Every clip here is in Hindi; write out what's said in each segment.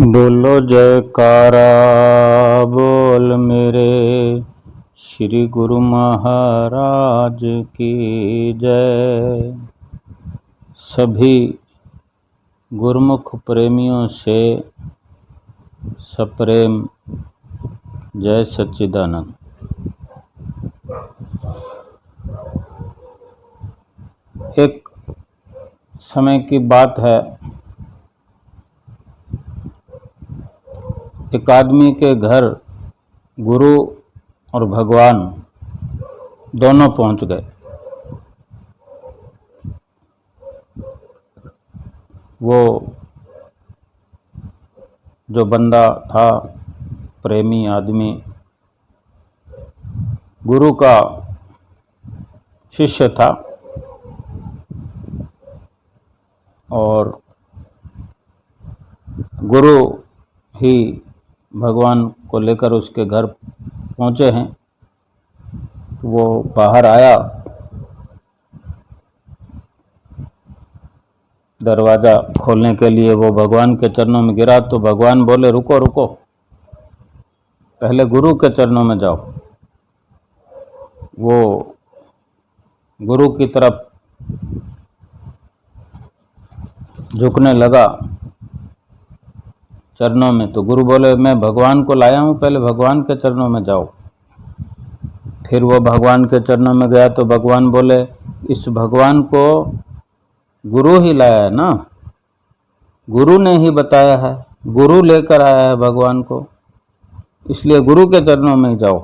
बोलो जयकारा बोल मेरे श्री गुरु महाराज की जय। सभी गुरुमुख प्रेमियों से सप्रेम जय सच्चिदानंद। एक समय की बात है, एक आदमी के घर गुरु और भगवान दोनों पहुंच गए। वो जो बंदा था, प्रेमी आदमी, गुरु का शिष्य था और गुरु ही भगवान को लेकर उसके घर पहुंचे हैं। वो बाहर आया, दरवाजा खोलने के लिए वो भगवान के चरणों में गिरा तो भगवान बोले, रुको रुको, पहले गुरु के चरणों में जाओ। वो गुरु की तरफ झुकने लगा चरणों में, तो गुरु बोले, मैं भगवान को लाया हूं, पहले भगवान के चरणों में जाओ। फिर वो भगवान के चरणों में गया तो भगवान बोले, इस भगवान को गुरु ही लाया है ना, गुरु ने ही बताया है, गुरु लेकर आया है भगवान को, इसलिए गुरु के चरणों में जाओ।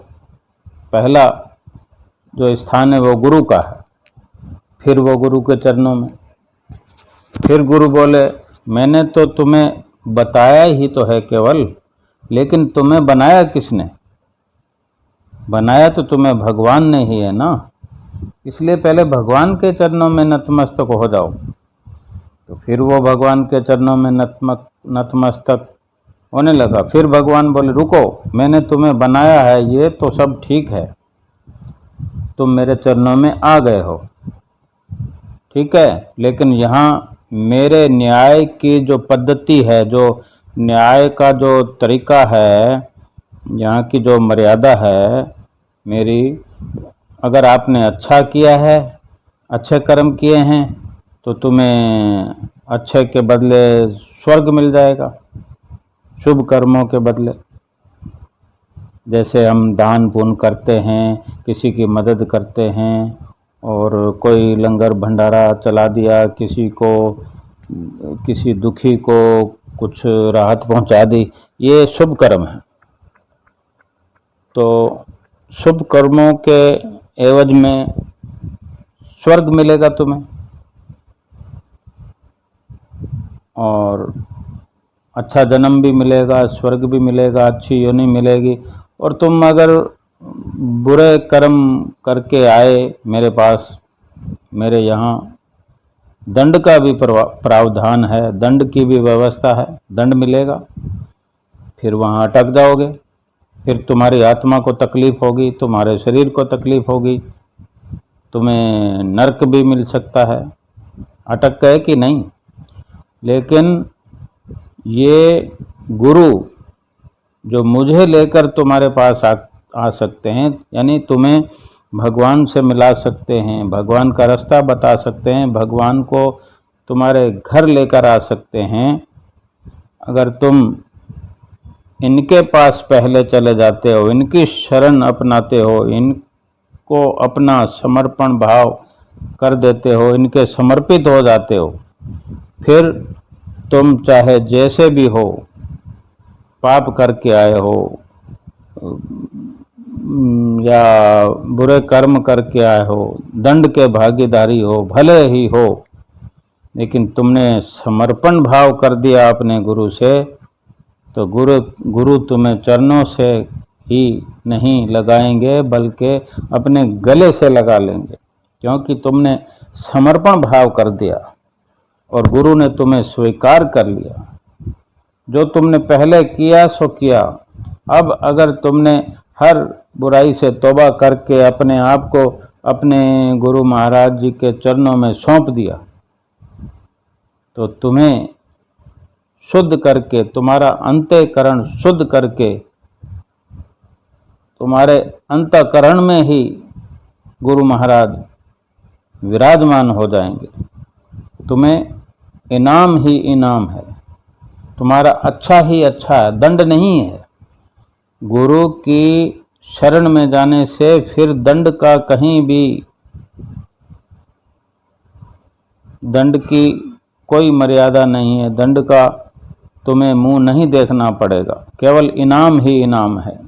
पहला जो स्थान है वो गुरु का है। फिर वो गुरु के चरणों में। फिर गुरु बोले, मैंने तो तुम्हें बताया ही तो है केवल, लेकिन तुम्हें बनाया किसने? बनाया तो तुम्हें भगवान ने ही है ना, इसलिए पहले भगवान के चरणों में नतमस्तक हो जाओ। तो फिर वो भगवान के चरणों में नतमस्तक होने लगा। फिर भगवान बोले, रुको, मैंने तुम्हें बनाया है, ये तो सब ठीक है, तुम मेरे चरणों में आ गए हो, ठीक है, लेकिन यहाँ मेरे न्याय की जो पद्धति है, जो न्याय का जो तरीका है, यहाँ की जो मर्यादा है मेरी, अगर आपने अच्छा किया है, अच्छे कर्म किए हैं, तो तुम्हें अच्छे के बदले स्वर्ग मिल जाएगा, शुभ कर्मों के बदले। जैसे हम दान पुण्य करते हैं, किसी की मदद करते हैं, और कोई लंगर भंडारा चला दिया, किसी दुखी को कुछ राहत पहुंचा दी, ये शुभ कर्म है। तो शुभ कर्मों के एवज में स्वर्ग मिलेगा तुम्हें, और अच्छा जन्म भी मिलेगा, स्वर्ग भी मिलेगा, अच्छी योनि मिलेगी। और तुम अगर बुरे कर्म करके आए मेरे पास, मेरे यहाँ दंड का भी प्रावधान है, दंड की भी व्यवस्था है, दंड मिलेगा। फिर वहाँ अटक जाओगे, फिर तुम्हारी आत्मा को तकलीफ होगी, तुम्हारे शरीर को तकलीफ होगी, तुम्हें नरक भी मिल सकता है। अटक गए कि नहीं? लेकिन ये गुरु जो मुझे लेकर तुम्हारे पास आ सकते हैं, यानी तुम्हें भगवान से मिला सकते हैं, भगवान का रास्ता बता सकते हैं, भगवान को तुम्हारे घर लेकर आ सकते हैं। अगर तुम इनके पास पहले चले जाते हो, इनकी शरण अपनाते हो, इनको अपना समर्पण भाव कर देते हो, इनके समर्पित हो जाते हो, फिर तुम चाहे जैसे भी हो, पाप करके आए हो या बुरे कर्म करके आए हो, दंड के भागीदारी हो, भले ही हो, लेकिन तुमने समर्पण भाव कर दिया अपने गुरु से, तो गुरु तुम्हें चरणों से ही नहीं लगाएंगे, बल्कि अपने गले से लगा लेंगे, क्योंकि तुमने समर्पण भाव कर दिया और गुरु ने तुम्हें स्वीकार कर लिया। जो तुमने पहले किया सो किया। अब अगर तुमने हर बुराई से तौबा करके अपने आप को अपने गुरु महाराज जी के चरणों में सौंप दिया, तो तुम्हें शुद्ध करके, तुम्हारा अंतःकरण शुद्ध करके, तुम्हारे अंतःकरण में ही गुरु महाराज विराजमान हो जाएंगे। तुम्हें इनाम ही इनाम है, तुम्हारा अच्छा ही अच्छा है, दंड नहीं है। गुरु की शरण में जाने से फिर दंड का कहीं भी, दंड की कोई मर्यादा नहीं है, दंड का तुम्हें मुंह नहीं देखना पड़ेगा, केवल इनाम ही इनाम है।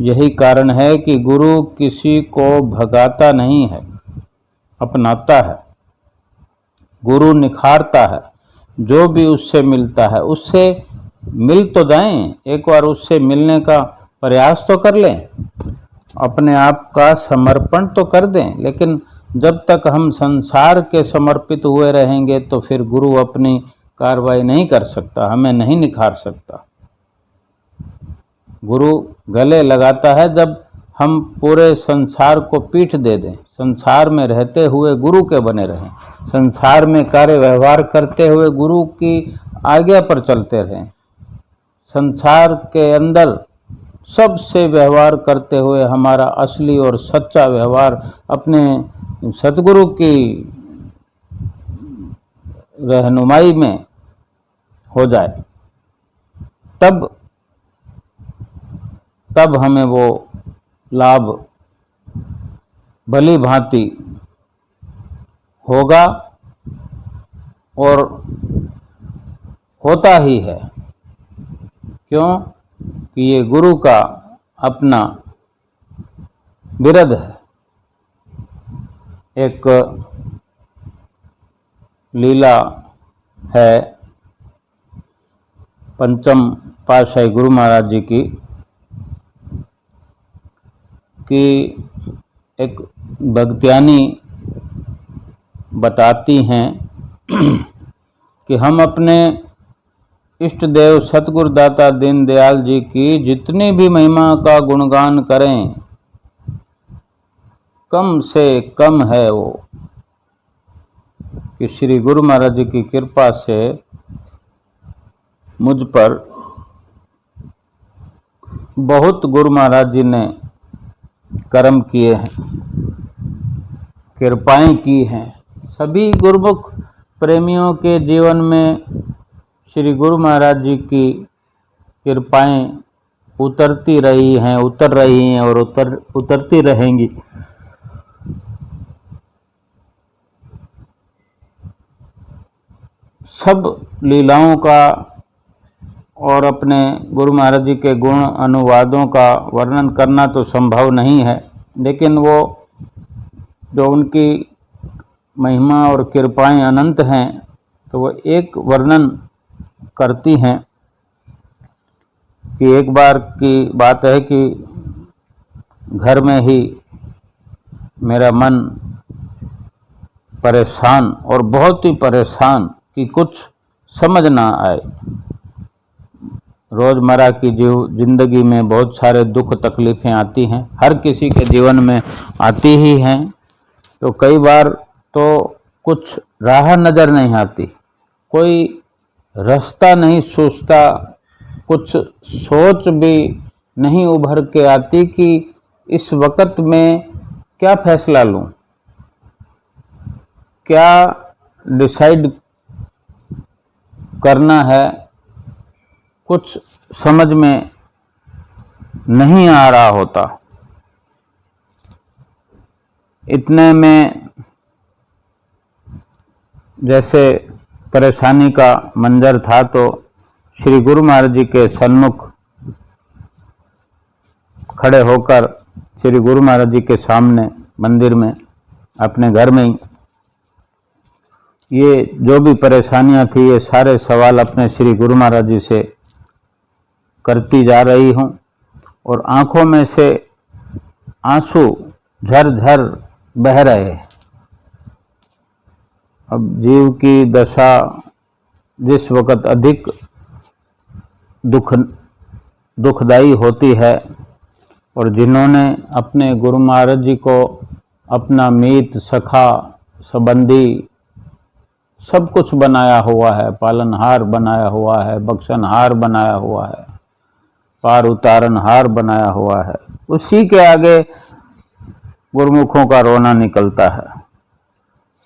यही कारण है कि गुरु किसी को भगाता नहीं है, अपनाता है। गुरु निखारता है, जो भी उससे मिलता है उससे मिल तो जाएं, एक बार उससे मिलने का प्रयास तो कर लें, अपने आप का समर्पण तो कर दें। लेकिन जब तक हम संसार के समर्पित हुए रहेंगे तो फिर गुरु अपनी कार्रवाई नहीं कर सकता, हमें नहीं निखार सकता। गुरु गले लगाता है जब हम पूरे संसार को पीठ दे दें, संसार में रहते हुए गुरु के बने रहें, संसार में कार्य व्यवहार करते हुए गुरु की आज्ञा पर चलते रहें, संसार के अंदर सबसे व्यवहार करते हुए हमारा असली और सच्चा व्यवहार अपने सतगुरु की रहनुमाई में हो जाए, तब हमें वो लाभ भली भांति होगा और होता ही है। क्यों कि ये गुरु का अपना बिरद है। एक लीला है पंचम पातशाही गुरु महाराज जी की, कि एक भक्त्यानी बताती हैं कि हम अपने इष्ट देव सतगुरुदाता दीनदयाल जी की जितनी भी महिमा का गुणगान करें, कम से कम है वो कि श्री गुरु महाराज जी की कृपा से मुझ पर बहुत गुरु महाराज जी ने कर्म किए हैं, कृपाएं की हैं। सभी गुरुमुख प्रेमियों के जीवन में श्री गुरु महाराज जी की कृपाएं उतरती रही हैं, उतर रही हैं और उतरती रहेंगी। सब लीलाओं का और अपने गुरु महाराज जी के गुण अनुवादों का वर्णन करना तो संभव नहीं है, लेकिन वो जो उनकी महिमा और कृपाएं अनंत हैं, तो वो एक वर्णन करती हैं कि एक बार की बात है कि घर में ही मेरा मन परेशान और बहुत ही परेशान कि कुछ समझ ना आए। रोज़मर्रा की जिंदगी में बहुत सारे दुख तकलीफ़ें आती हैं, हर किसी के जीवन में आती ही हैं। तो कई बार तो कुछ राह नज़र नहीं आती, कोई रास्ता नहीं सूझता, कुछ सोच भी नहीं उभर के आती कि इस वक्त में क्या फैसला लूं, क्या डिसाइड करना है, कुछ समझ में नहीं आ रहा होता। इतने में जैसे परेशानी का मंजर था तो श्री गुरु महाराज जी के सन्मुख खड़े होकर श्री गुरु महाराज जी के सामने मंदिर में अपने घर में ही ये जो भी परेशानियां थी, ये सारे सवाल अपने श्री गुरु महाराज जी से करती जा रही हूं और आंखों में से आंसू झरझर बह रहे। अब जीव की दशा जिस वक्त अधिक दुखदाई होती है और जिन्होंने अपने गुरु महाराज जी को अपना मीत, सखा, संबंधी सब कुछ बनाया हुआ है, पालनहार बनाया हुआ है, बख्शनहार बनाया हुआ है, पार उतारनहार बनाया हुआ है, उसी के आगे गुरुमुखों का रोना निकलता है।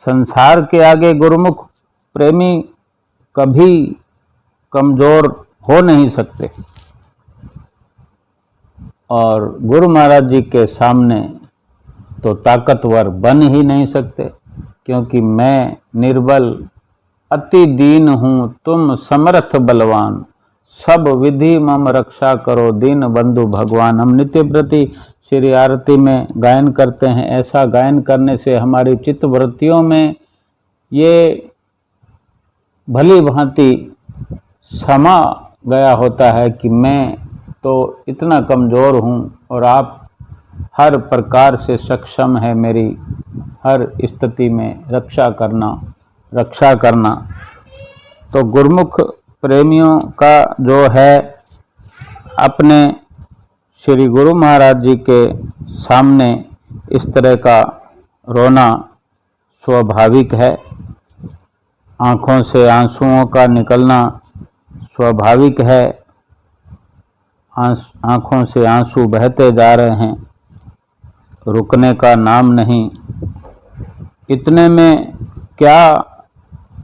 संसार के आगे गुरुमुख प्रेमी कभी कमजोर हो नहीं सकते और गुरु महाराज जी के सामने तो ताकतवर बन ही नहीं सकते, क्योंकि मैं निर्बल अति दीन हूँ, तुम समर्थ बलवान, सब विधि मम रक्षा करो, दीन बंधु भगवान। हम नित्य प्रति श्री आरती में गायन करते हैं। ऐसा गायन करने से हमारी चित्त वृत्तियों में ये भली भांति समा गया होता है कि मैं तो इतना कमज़ोर हूँ और आप हर प्रकार से सक्षम है मेरी हर स्थिति में रक्षा करना। तो गुरुमुख प्रेमियों का जो है अपने श्री गुरु महाराज जी के सामने इस तरह का रोना स्वाभाविक है। आँखों से आंसुओं का निकलना स्वाभाविक है। आँखों से आंसू बहते जा रहे हैं, रुकने का नाम नहीं। इतने में क्या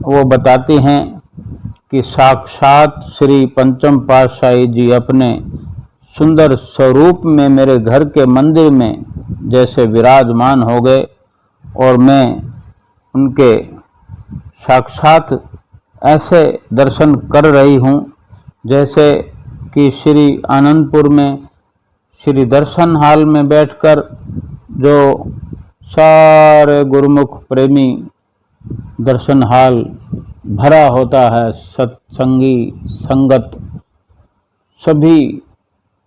वो बताती हैं कि साक्षात श्री पंचम पातशाही जी अपने सुंदर स्वरूप में मेरे घर के मंदिर में जैसे विराजमान हो गए और मैं उनके साक्षात ऐसे दर्शन कर रही हूँ जैसे कि श्री आनंदपुर में श्री दर्शन हाल में बैठकर जो सारे गुरुमुख प्रेमी दर्शन हाल भरा होता है, सत्संगी संगत सभी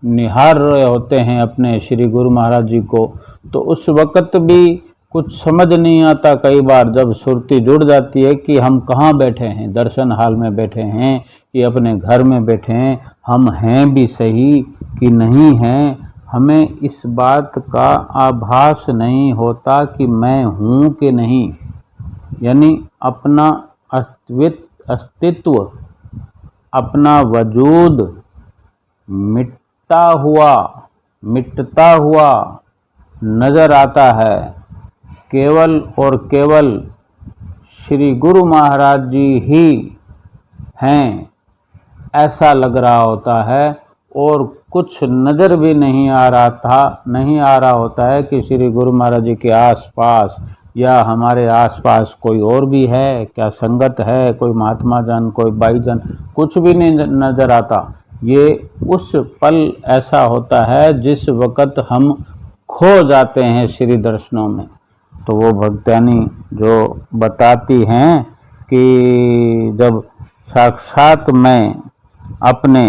निहार रहे होते हैं अपने श्री गुरु महाराज जी को। तो उस वक़्त भी कुछ समझ नहीं आता, कई बार जब सुरती जुड़ जाती है कि हम कहाँ बैठे हैं, दर्शन हाल में बैठे हैं कि अपने घर में बैठे हैं, हम हैं भी सही कि नहीं हैं। हमें इस बात का आभास नहीं होता कि मैं हूँ कि नहीं, यानी अपना अस्तित्व अपना वजूद मिटता हुआ नजर आता है। केवल और केवल श्री गुरु महाराज जी ही हैं ऐसा लग रहा होता है और कुछ नज़र भी नहीं आ रहा होता है कि श्री गुरु महाराज जी के आसपास या हमारे आसपास कोई और भी है क्या, संगत है, कोई महात्मा जान, कोई भाईजान, कुछ भी नहीं नज़र आता। ये उस पल ऐसा होता है जिस वक़्त हम खो जाते हैं श्री दर्शनों में। तो वो भक्तानी जो बताती हैं कि जब साक्षात मैं अपने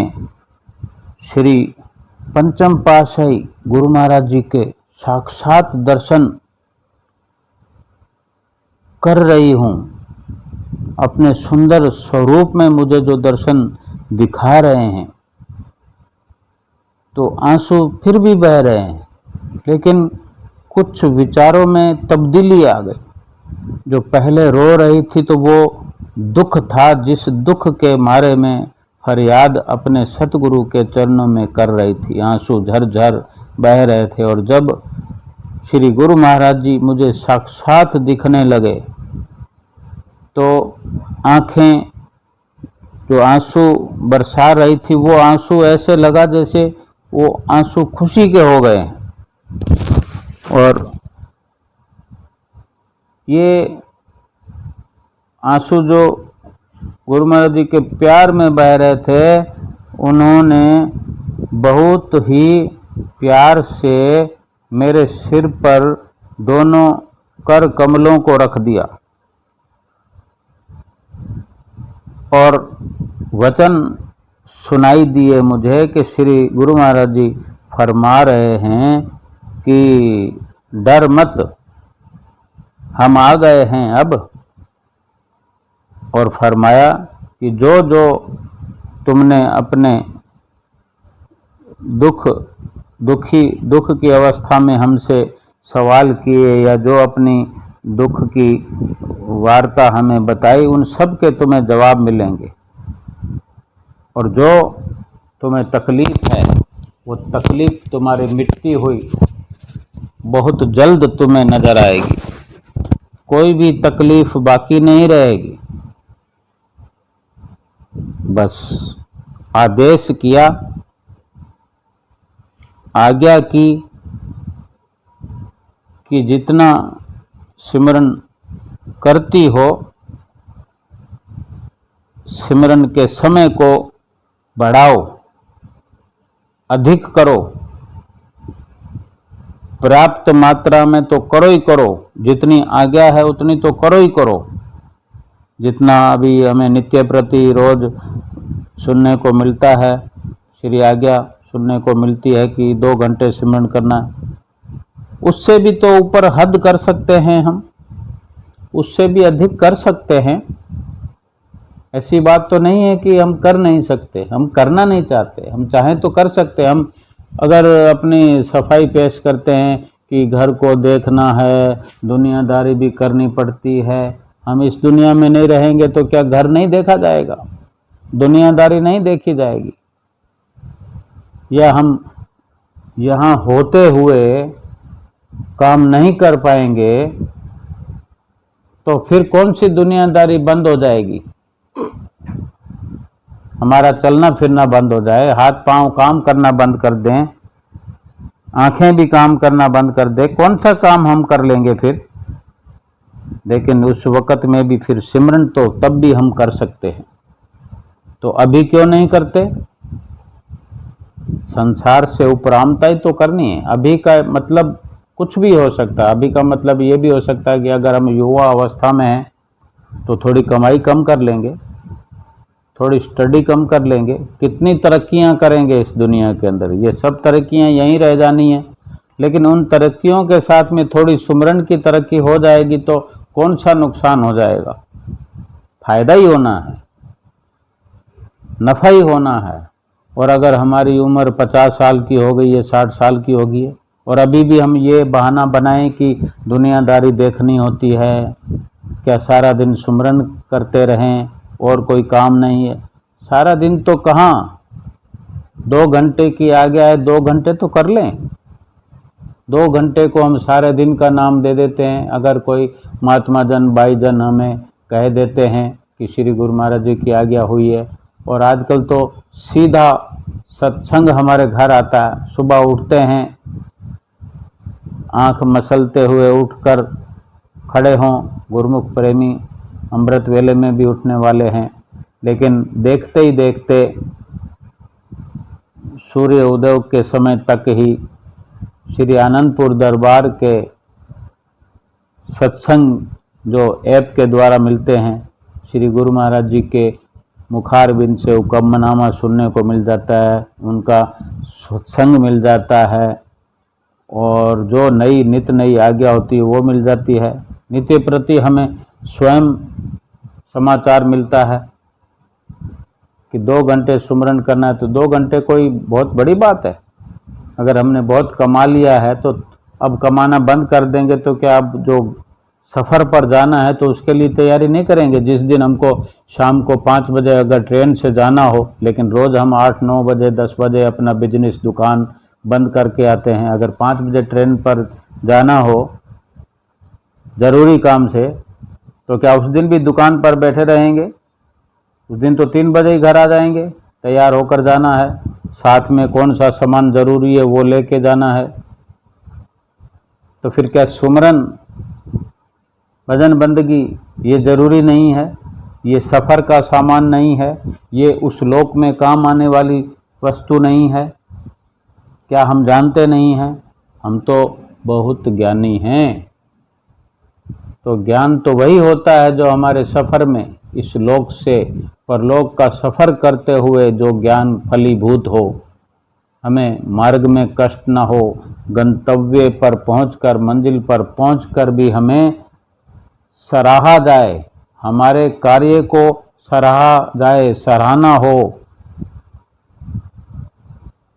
श्री पंचम पातशाही गुरु महाराज जी के साक्षात दर्शन कर रही हूँ, अपने सुंदर स्वरूप में मुझे जो दर्शन दिखा रहे हैं, तो आंसू फिर भी बह रहे हैं, लेकिन कुछ विचारों में तब्दीली आ गई। जो पहले रो रही थी तो वो दुख था, जिस दुख के मारे में फरियाद अपने सतगुरु के चरणों में कर रही थी, आंसू झरझर बह रहे थे। और जब श्री गुरु महाराज जी मुझे साक्षात दिखने लगे तो आंखें जो आंसू बरसा रही थी वो आंसू ऐसे लगा जैसे वो आंसू खुशी के हो गए। और ये आंसू जो गुरु महाराज जी के प्यार में बह रहे थे, उन्होंने बहुत ही प्यार से मेरे सिर पर दोनों कर कमलों को रख दिया और वचन सुनाई दिए मुझे कि श्री गुरु महाराज जी फरमा रहे हैं कि डर मत, हम आ गए हैं अब। और फरमाया कि जो जो तुमने अपने दुख की अवस्था में हमसे सवाल किए या जो अपनी दुख की वार्ता हमें बताई, उन सब के तुम्हें जवाब मिलेंगे। और जो तुम्हें तकलीफ है वो तकलीफ तुम्हारी मिटती हुई बहुत जल्द तुम्हें नजर आएगी। कोई भी तकलीफ बाकी नहीं रहेगी। बस आदेश किया, आज्ञा की कि जितना सिमरन करती हो, सिमरन के समय को बढ़ाओ, अधिक करो, पर्याप्त मात्रा में तो करो ही करो, जितनी आज्ञा है उतनी तो करो ही करो। जितना अभी हमें नित्य प्रति रोज सुनने को मिलता है, श्री आज्ञा सुनने को मिलती है कि 2 घंटे सिमरन करना, उससे भी तो ऊपर हद कर सकते हैं हम, उससे भी अधिक कर सकते हैं। ऐसी बात तो नहीं है कि हम कर नहीं सकते, हम करना नहीं चाहते, हम चाहें तो कर सकते हैं। हम अगर अपनी सफाई पेश करते हैं कि घर को देखना है, दुनियादारी भी करनी पड़ती है, हम इस दुनिया में नहीं रहेंगे तो क्या घर नहीं देखा जाएगा, दुनियादारी नहीं देखी जाएगी? या हम यहाँ होते हुए काम नहीं कर पाएंगे तो फिर कौन सी दुनियादारी बंद हो जाएगी? हमारा चलना फिरना बंद हो जाए, हाथ पांव काम करना बंद कर दें, आंखें भी काम करना बंद कर दे, कौन सा काम हम कर लेंगे फिर? लेकिन उस वक्त में भी फिर सिमरन तो तब भी हम कर सकते हैं। तो अभी क्यों नहीं करते? संसार से उपरामता ही तो करनी है। अभी का मतलब कुछ भी हो सकता है। अभी का मतलब ये भी हो सकता है कि अगर हम युवा अवस्था में हैं तो थोड़ी कमाई कम कर लेंगे, थोड़ी स्टडी कम कर लेंगे, कितनी तरक्कियां करेंगे इस दुनिया के अंदर, ये सब तरक्कियां यहीं रह जानी है। लेकिन उन तरक्कियों के साथ में थोड़ी सुमरन की तरक्की हो जाएगी तो कौन सा नुकसान हो जाएगा? फायदा ही होना है, नफा ही होना है। और अगर हमारी उम्र 50 साल की हो गई है, 60 साल की हो गई है, और अभी भी हम ये बहाना बनाएं कि दुनियादारी देखनी होती है, क्या सारा दिन सुमरन करते रहें और कोई काम नहीं है? सारा दिन तो कहाँ, 2 घंटे की आज्ञा है, 2 घंटे तो कर लें। 2 घंटे को हम सारे दिन का नाम दे देते हैं। अगर कोई महात्मा जन, भाई जन हमें कह देते हैं कि श्री गुरु महाराज जी की आज्ञा हुई है, और आजकल तो सीधा सत्संग हमारे घर आता है। सुबह उठते हैं, आंख मसलते हुए उठकर खड़े हों, गुरुमुख प्रेमी अमृत वेले में भी उठने वाले हैं, लेकिन देखते ही देखते सूर्य उदय के समय तक ही श्री आनंदपुर दरबार के सत्संग जो ऐप के द्वारा मिलते हैं, श्री गुरु महाराज जी के मुखारबिंद से हुक्मनामा सुनने को मिल जाता है, उनका सत्संग मिल जाता है, और जो नई नित नई आज्ञा होती है वो मिल जाती है। नित्य प्रति हमें स्वयं समाचार मिलता है कि 2 घंटे सुमरन करना है, तो 2 घंटे कोई बहुत बड़ी बात है। अगर हमने बहुत कमा लिया है तो अब कमाना बंद कर देंगे तो क्या अब जो सफ़र पर जाना है तो उसके लिए तैयारी नहीं करेंगे? जिस दिन हमको शाम को 5 बजे अगर ट्रेन से जाना हो, लेकिन रोज़ हम 8-9 बजे 10 बजे अपना बिजनेस दुकान बंद करके आते हैं, अगर 5 बजे ट्रेन पर जाना हो ज़रूरी काम से, तो क्या उस दिन भी दुकान पर बैठे रहेंगे? उस दिन तो 3 बजे ही घर आ जाएंगे। तैयार होकर जाना है, साथ में कौन सा सामान ज़रूरी है वो लेके जाना है। तो फिर क्या सुमरन, भजन बंदगी ये ज़रूरी नहीं है? ये सफ़र का सामान नहीं है? ये उस लोक में काम आने वाली वस्तु नहीं है? क्या हम जानते नहीं हैं? हम तो बहुत ज्ञानी हैं। तो ज्ञान तो वही होता है जो हमारे सफ़र में इस लोक से परलोक का सफ़र करते हुए जो ज्ञान फलीभूत हो, हमें मार्ग में कष्ट न हो, गंतव्य पर पहुंचकर, मंजिल पर पहुंचकर भी हमें सराहा जाए, हमारे कार्य को सराहा जाए, सराहना हो,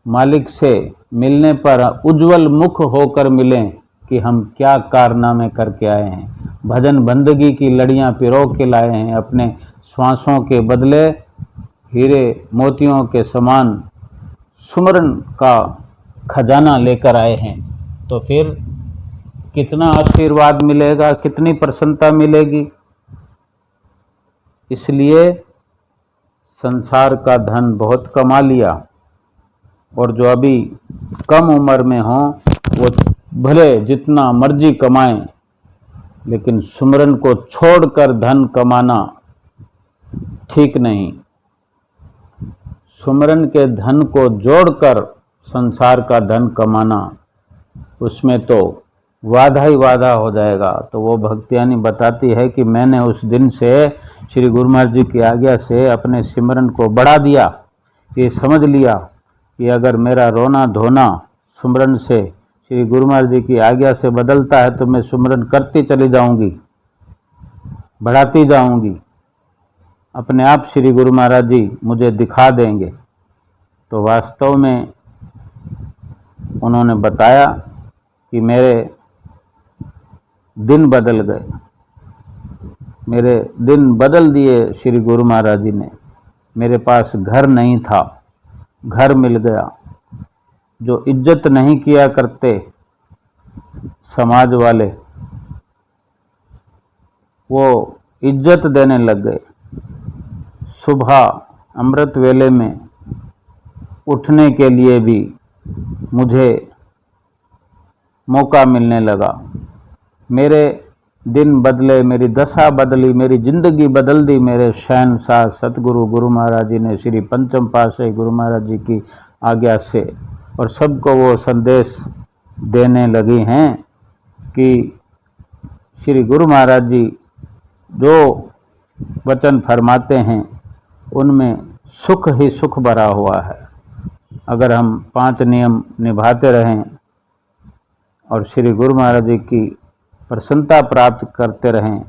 मालिक से मिलने पर उज्जवल मुख होकर मिलें कि हम क्या कारनामे करके आए हैं। भजन बंदगी की लड़ियां पिरो के लाए हैं, अपने श्वासों के बदले हीरे मोतियों के समान सुमरन का खजाना लेकर आए हैं। तो फिर कितना आशीर्वाद मिलेगा, कितनी प्रसन्नता मिलेगी। इसलिए संसार का धन बहुत कमा लिया, और जो अभी कम उम्र में हों वो भले जितना मर्जी कमाएं, लेकिन सुमरन को छोड़कर धन कमाना ठीक नहीं। सुमरन के धन को जोड़कर संसार का धन कमाना, उसमें तो वादा ही वादा हो जाएगा। तो वो भक्तियानी बताती है कि मैंने उस दिन से श्री गुरु महाराज जी की आज्ञा से अपने सिमरन को बढ़ा दिया। ये समझ लिया कि अगर मेरा रोना धोना सुमरन से श्री गुरु महाराज जी की आज्ञा से बदलता है तो मैं सुमरन करती चली जाऊंगी, बढ़ाती जाऊंगी, अपने आप श्री गुरु महाराज जी मुझे दिखा देंगे। तो वास्तव में उन्होंने बताया कि मेरे दिन बदल गए, मेरे दिन बदल दिए श्री गुरु महाराज जी ने। मेरे पास घर नहीं था, घर मिल गया। जो इज्जत नहीं किया करते समाज वाले, वो इज्जत देने लग गए। सुबह अमृत वेले में उठने के लिए भी मुझे मौका मिलने लगा। मेरे दिन बदले, मेरी दशा बदली, मेरी जिंदगी बदल दी मेरे शहंशाह सतगुरु गुरु महाराज जी ने श्री पंचम पातशाही गुरु महाराज जी की आज्ञा से। और सबको वो संदेश देने लगी हैं कि श्री गुरु महाराज जी जो वचन फरमाते हैं उनमें सुख ही सुख भरा हुआ है। अगर हम 5 नियम निभाते रहें और श्री गुरु महाराज जी की प्रसन्नता प्राप्त करते रहें,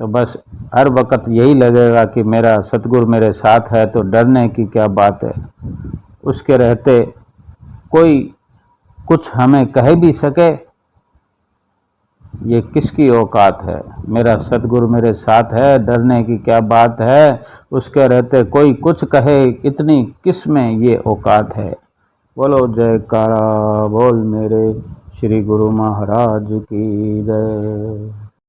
तो बस हर वक्त यही लगेगा कि मेरा सतगुरु मेरे साथ है, तो डरने की क्या बात है। उसके रहते कोई कुछ हमें कह भी सके, ये किसकी औकात है। मेरा सतगुरु मेरे साथ है, डरने की क्या बात है। उसके रहते कोई कुछ कहे, इतनी किस में ये औकात है। बोलो जयकारा बोल मेरे श्री गुरु महाराज की जय।